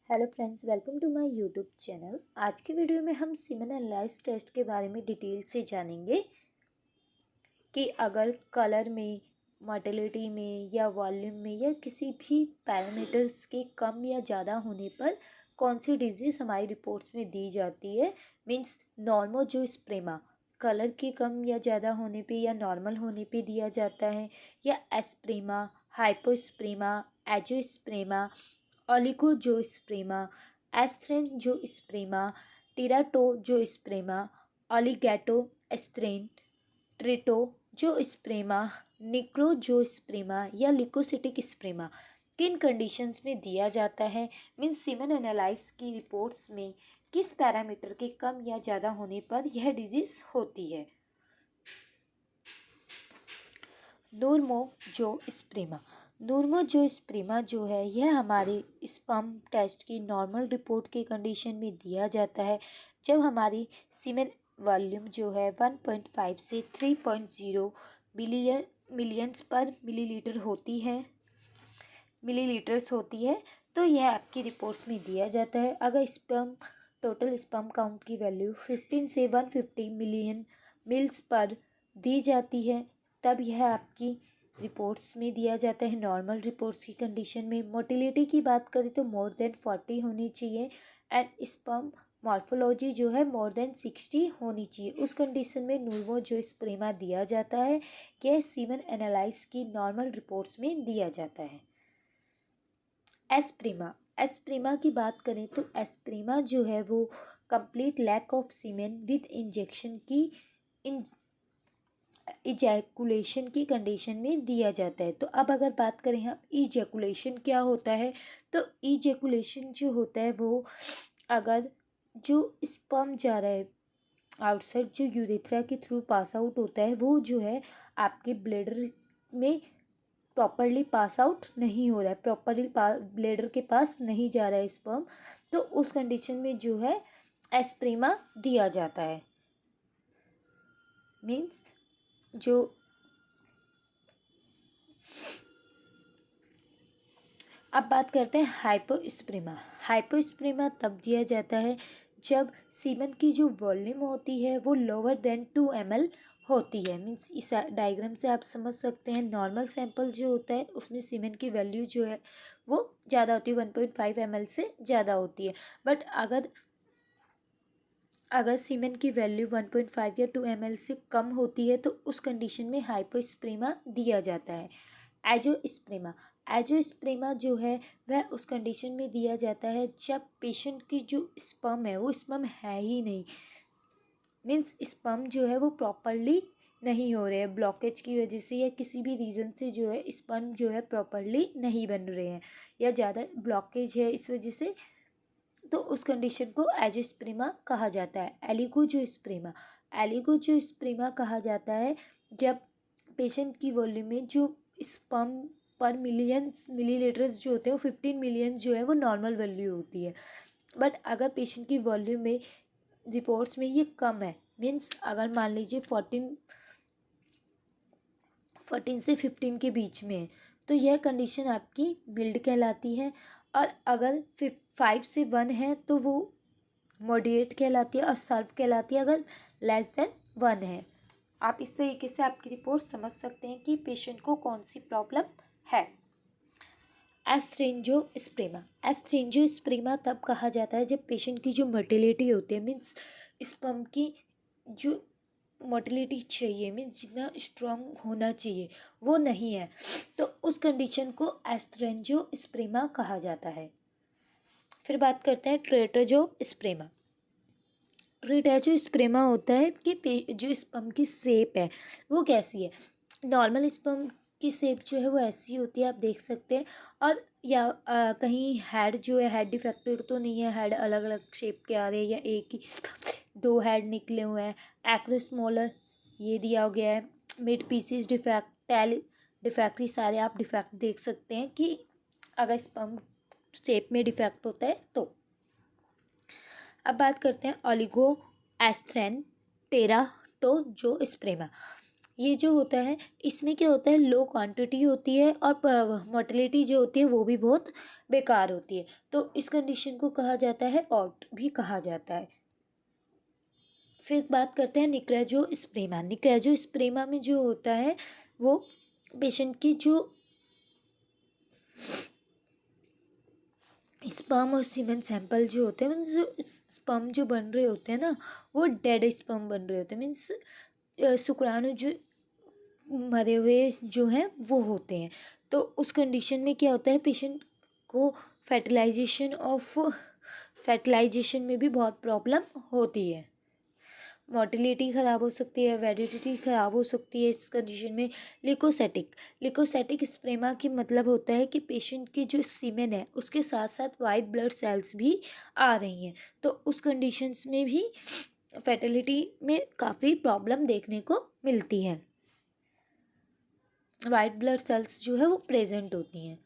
Hello friends, welcome to my YouTube channel. आज के video में हम सीमेन एनालाइज टेस्ट के बारे में डिटेल से जानेंगे कि अगर कलर में, मोटिलिटी में या वॉल्यूम में या किसी भी पैरामीटर्स के कम या ज़्यादा होने पर कौन सी डिजीज़ हमारी रिपोर्ट्स में दी जाती है। मींस नॉर्मोजोस्प्रेमा कलर के कम या ज़्यादा होने पे या नॉर्मल होने पे दिया जाता है, या एस्प्रेमा, हाइपोस्प्रेमा, एजोस्प्रेमा, ओलिगोजोस्प्रेमा, एस्थ्रेनजोस्प्रेमा, टेराटोजोस्प्रेमा, ओलिगैटोएस्ट्रेन, ट्रिटोजोस्प्रेमा, निक्रोजोस्प्रेमा या लिकोसिटिक स्प्रेमा किन कंडीशंस में दिया जाता है। मीन्स सीमेन एनालाइज की रिपोर्ट्स में किस पैरामीटर के कम या ज़्यादा होने पर यह डिजीज़ होती है। नॉर्मोजोस्प्रेमा नॉर्मोजोस्प्रेमा जो है यह हमारे स्पर्म टेस्ट की नॉर्मल रिपोर्ट के कंडीशन में दिया जाता है जब हमारी सीमेन वॉल्यूम जो है 1.5 से 3.0 मिलियंस पर मिलीलीटर्स होती है, तो यह आपकी रिपोर्ट्स में दिया जाता है। अगर टोटल स्पर्म काउंट की वैल्यू 15 से 150 मिलियन मिल्स पर दी जाती है तब यह आपकी रिपोर्ट्स में दिया जाता है नॉर्मल रिपोर्ट्स की कंडीशन में। मोटिलिटी की बात करें तो मोर देन 40 होनी चाहिए एंड स्पर्म मॉर्फोलॉजी जो है मोर देन 60 होनी चाहिए। उस कंडीशन में नॉर्मोजोस्प्रेमा दिया जाता है कि सीमेन एनालाइज की नॉर्मल रिपोर्ट्स में दिया जाता है। एस्प्रेमा की बात करें तो एस्प्रेमा जो है वो complete lack of semen with injection की इजैकुलेशन की कंडीशन में दिया जाता है। तो अब अगर बात करें हम इजैकुलेशन क्या होता है, तो इजैकुलेशन जो होता है वो अगर जो स्पर्म जा रहा है आउटसाइड, जो यूरेथ्रा के थ्रू पास आउट होता है, वो जो है आपके ब्लैडर में प्रॉपरली पास आउट नहीं हो रहा है, प्रॉपरली ब्लैडर के पास नहीं जा रहा है स्पर्म, तो उस कंडीशन में जो है एस्प्रेमा दिया जाता है। मीन्स जो अब बात करते हैं हाइपोस्प्रेमा तब दिया जाता है जब सीमेन की जो वॉल्यूम होती है वो लोअर देन 2 ml होती है। मीन्स इस डायग्राम से आप समझ सकते हैं नॉर्मल सैंपल जो होता है उसमें सीमेन की वैल्यू जो है वो ज़्यादा होती है, 1.5 ml से ज़्यादा होती है। बट अगर सीमेन की वैल्यू 1.5 या 2 ml से कम होती है तो उस कंडीशन में हाइपोस्प्रेमा दिया जाता है। एजोस्प्रेमा जो है वह उस कंडीशन में दिया जाता है जब पेशेंट की जो स्पर्म है वो स्पर्म है ही नहीं। मीन्स स्पर्म जो है वो प्रॉपरली नहीं हो रहे हैं, ब्लॉकेज की वजह से या किसी भी रीज़न से जो है स्पर्म जो है प्रॉपरली नहीं बन रहे हैं या ज़्यादा ब्लॉकेज है इस वजह से, तो उस कंडीशन को एजोस्प्रेमा कहा जाता है। एलिगोजोस्प्रेमा कहा जाता है जब पेशेंट की वॉल्यूम में जो स्पर्म पर मिलीलीटर्स जो होते हैं वो 15 मिलियन जो है वो नॉर्मल वैल्यू होती है। बट अगर पेशेंट की वॉल्यूम में रिपोर्ट्स में ये कम है, मीन्स अगर मान लीजिए 14 से 15 के बीच में है, तो यह कंडीशन आपकी मिल्ड कहलाती है। और अगर 5 से 1 है तो वो मॉडरेट कहलाती है और सर्व कहलाती है अगर लेस देन 1 है। आप इस तरीके से आपकी रिपोर्ट समझ सकते हैं कि पेशेंट को कौन सी प्रॉब्लम है। एस्थ्रेंजोस्प्रेमा तब कहा जाता है जब पेशेंट की जो मोटिलिटी होती है, मीन्स स्पर्म की जो मोटिलिटी चाहिए, मीन्स जितना स्ट्रॉन्ग होना चाहिए वो नहीं है, तो उस कंडीशन को एस्थ्रेंजोस्प्रेमा कहा जाता है। फिर बात करते हैं ट्रेटाजोस्प्रेमा होता है कि जो स्पर्म की शेप है वो कैसी है। नॉर्मल स्पर्म की शेप जो है वो ऐसी होती है, आप देख सकते हैं। और या कहीं हेड जो है हेड डिफेक्टेड तो नहीं है, हेड अलग अलग शेप के आ रहे हैं या एक ही 2 हेड निकले हुए हैं। एक्रोस्मोलर ये दिया गया है। Mid pieces defect, tail defect, ये सारे आप डिफेक्ट देख सकते हैं कि अगर स्पर्म शेप में डिफेक्ट होता है तो। अब बात करते हैं ओलिगो एस्थ्रेन टेराटोजोस्प्रेमा। ये जो होता है इसमें क्या होता है, लो क्वांटिटी होती है और मोटिलिटी जो होती है वो भी बहुत बेकार होती है। तो इस कंडीशन को कहा जाता है ऑट भी कहा जाता है। फिर बात करते हैं निक्रेजोस्प्रेमा। निक्रेजोस्प्रेमा में जो होता है वो पेशेंट की जो स्पर्म और सीमेन सैंपल जो होते हैं, मीन्स जो स्पर्म जो बन रहे होते हैं ना वो डेड स्पर्म बन रहे होते हैं, मीन्स शुक्राणु जो मरे हुए जो हैं वो होते हैं। तो उस कंडीशन में क्या होता है, पेशेंट को फर्टिलाइजेशन में भी बहुत प्रॉब्लम होती है। मोटिलिटी ख़राब हो सकती है, वैलिडिटी ख़राब हो सकती है इस कंडीशन में। लिकोसेटिक स्प्रेमा की मतलब होता है कि पेशेंट की जो सीमेन है उसके साथ साथ वाइट ब्लड सेल्स भी आ रही हैं। तो उस कंडीशंस में भी फर्टिलिटी में काफ़ी प्रॉब्लम देखने को मिलती है। वाइट ब्लड सेल्स जो है वो प्रेजेंट होती हैं।